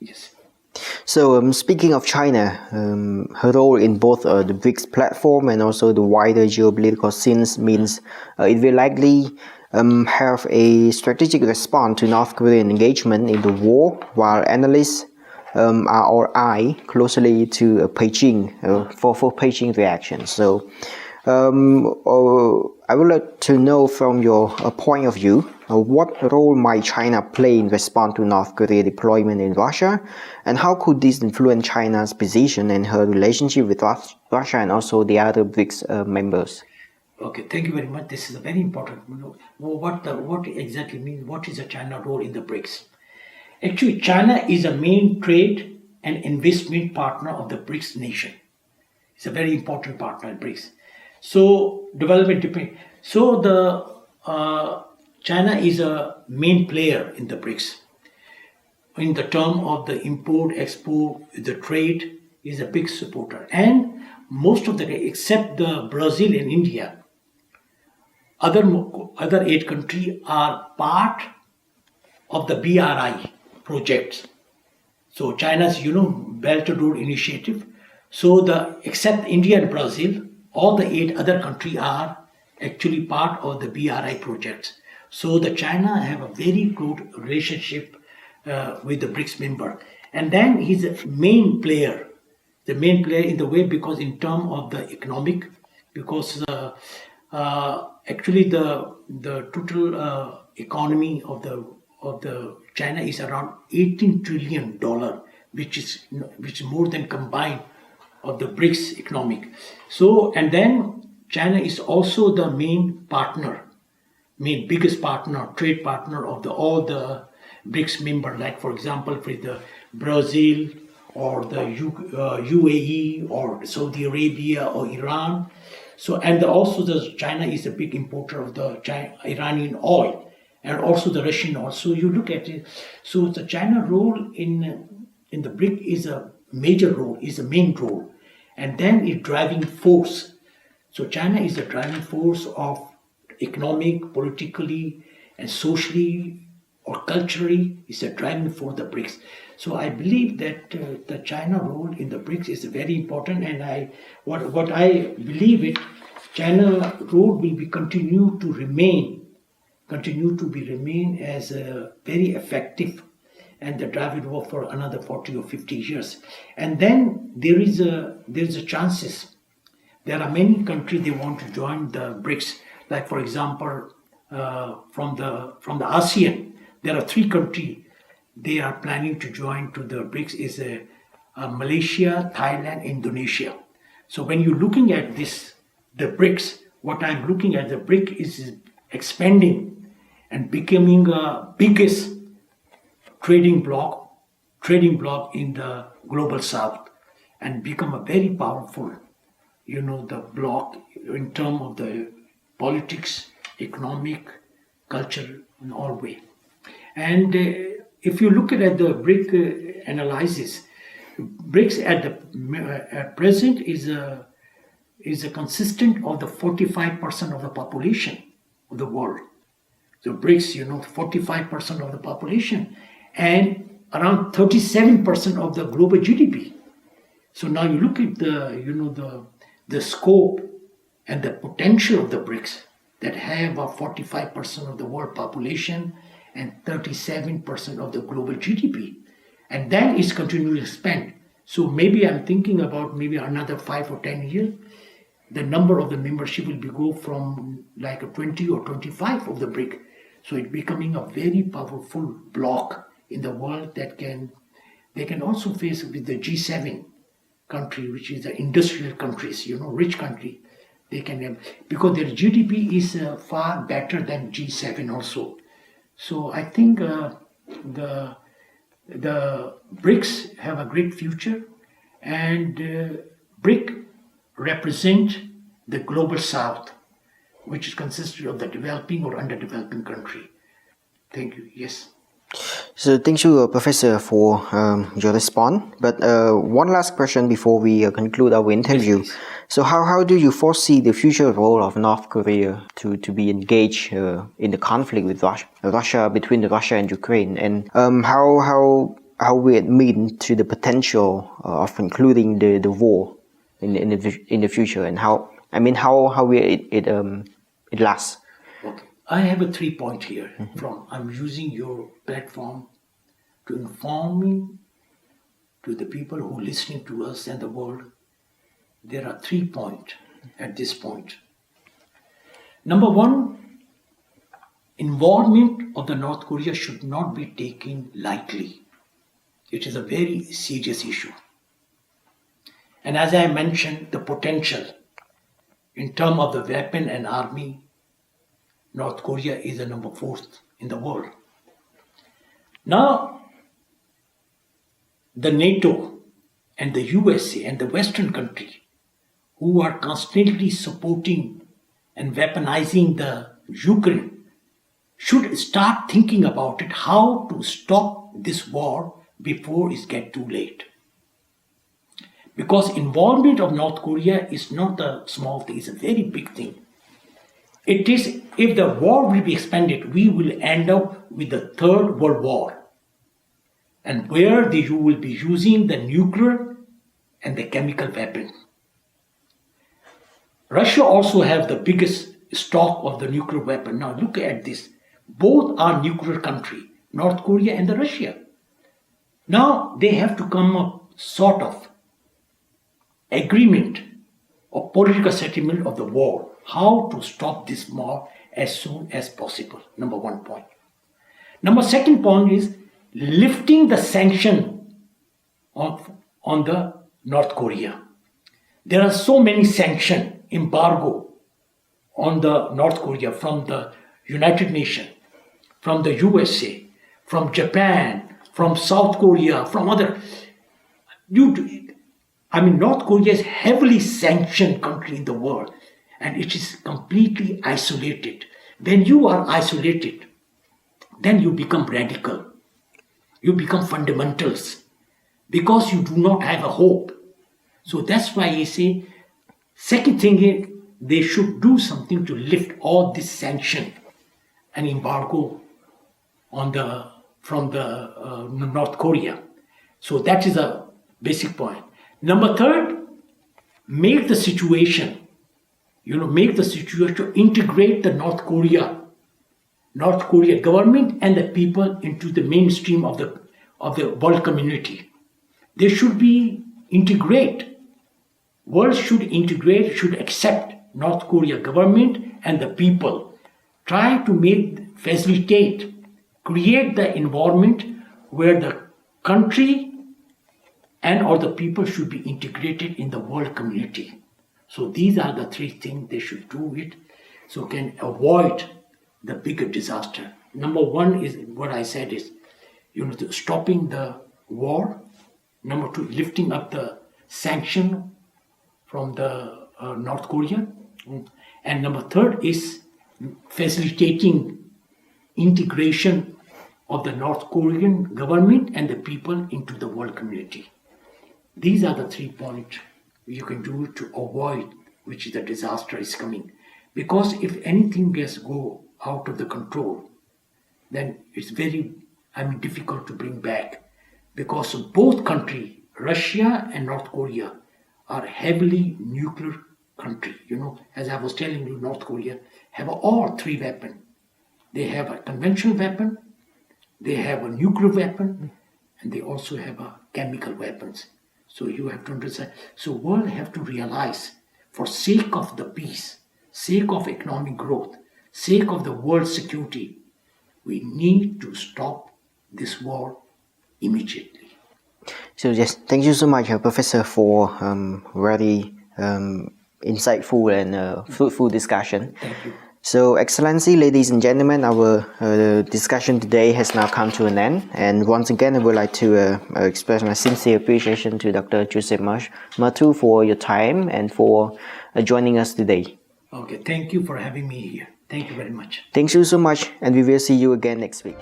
Yes. So speaking of China, her role in both the BRICS platform and also the wider geopolitical scenes means it will likely have a strategic response to North Korean engagement in the war, while analysts are all eye closely to Beijing for Beijing reactions. So I would like to know from your point of view, what role might China play in response to North Korea deployment in Russia, and how could this influence China's position and her relationship with Russia and also the other BRICS members? Okay, thank you very much. This is a very important. What exactly means? What is the China role in the BRICS? Actually, China is a main trade and investment partner of the BRICS nation. It's a very important partner in BRICS. So development depend. So China is a main player in the BRICS. In the term of the import, export, the trade is a big supporter. And most of the, except the Brazil and India, other 8 countries are part of the BRI projects. So China's, Belt and Road Initiative. So except India and Brazil, all the 8 other countries are actually part of the BRI projects. So the China have a very close relationship with the BRICS member. And then he's a main player. The main player in the way because in terms of the economic, because actually the total economy of the China is around $18 trillion, which is more than combined of the BRICS economic. So, and then China is also the main biggest partner, trade partner of all the BRICS member, like for example, for the Brazil or the UAE or Saudi Arabia or Iran. So, and also China is a big importer of the Iranian oil and also the Russian oil. So you look at it. So the China role in the BRIC is a major role, is a main role. And then it's driving force. So China is the driving force of economic, politically, and socially or culturally is a driving force of the BRICS. So I believe that the China role in the BRICS is very important, and what I believe it, China role will be continue to remain as a very effective and the driving role for another 40 or 50 years. And then there is a chances. There are many countries they want to join the BRICS. Like for example, from the ASEAN, there are 3 countries they are planning to join to the BRICS is Malaysia, Thailand, Indonesia. So when you're looking at this, the BRICS, what I'm looking at, the BRIC is expanding and becoming a biggest trading bloc in the global south and become a very powerful, the bloc in terms of the politics, economic, culture, in all way. And if you look at the BRIC analysis, BRICS at present is a consistent of the 45% of the population of the world. So BRICS, 45% of the population and around 37% of the global GDP. So now you look at the scope and the potential of the BRICS that have a 45% of the world population and 37% of the global GDP. And then it's continuing to expand. So maybe I'm thinking about maybe another 5 or 10 years, the number of the membership will go from like a 20 or 25 of the BRIC. So it's becoming a very powerful bloc in the world that they can also face with the G7 country, which is the industrial countries, rich country. They can have, because their GDP is far better than G7 also. So I think the BRICS have a great future, and BRIC represent the global south, which is consisted of the developing or underdeveloping country. Thank you. Yes. So thank you, Professor, for your response. But one last question before we conclude our interview. Yes, so how do you foresee the future role of North Korea to be engaged in the conflict with Russia between Russia and Ukraine? And how how will it mean to the potential of concluding the war in the future, and how will it last? Okay. I have a 3-point here. I'm using your platform to inform me to the people who are listening to us and the world. There are 3 points at this point. Number 1, involvement of the North Korea should not be taken lightly. It is a very serious issue. And as I mentioned, the potential in terms of the weapon and army, North Korea is the number 4th in the world. Now, the NATO and the USA and the Western country who are constantly supporting and weaponizing the Ukraine should start thinking about it, how to stop this war before it gets too late. Because involvement of North Korea is not a small thing, it's a very big thing. It is, if the war will be expanded, we will end up with the Third World War. And where you will be using the nuclear and the chemical weapon. Russia also have the biggest stock of the nuclear weapon. Now look at this. Both are nuclear country, North Korea and the Russia. Now they have to come up sort of agreement or political settlement of the war. How to stop this war as soon as possible. Number 1 point. Number 2 point is lifting the sanction on the North Korea. There are so many sanctions, embargo on the North Korea from the United Nations, from the USA, from Japan, from South Korea, from other. North Korea is heavily sanctioned country in the world, and it is completely isolated. When you are isolated, then you become radical. You become fundamentals because you do not have a hope. So that's why I say, second thing is they should do something to lift all this sanction and embargo from the North Korea. So that is a basic point. Number 3, make the situation integrate the North Korea government and the people into the mainstream of the world community. They should be integrate. World should integrate, should accept North Korea government and the people. Try to facilitate, create the environment where the country and or the people should be integrated in the world community. So these are the 3 things they should do it, so can avoid the bigger disaster. Number 1 is what I said is, stopping the war. Number 2, lifting up the sanction from the North Korea. And number 3 is facilitating integration of the North Korean government and the people into the world community. These are the 3 points you can do to avoid which the disaster is coming. Because if anything go out of the control, then it's very difficult to bring back. Because both countries, Russia and North Korea, are heavily nuclear country. As I was telling you, North Korea have all 3 weapons. They have a conventional weapon, they have a nuclear weapon, and they also have a chemical weapons. So you have to understand. So world have to realize, for sake of the peace, sake of economic growth, sake of the world security, we need to stop this war immediately. So yes, thank you so much, Professor, for very insightful and fruitful discussion. Thank you. So, Excellency, ladies and gentlemen, our discussion today has now come to an end. And once again, I would like to express my sincere appreciation to Dr. Joseph Matu for your time and for joining us today. Okay, thank you for having me here. Thank you very much. Thank you so much, and we will see you again next week.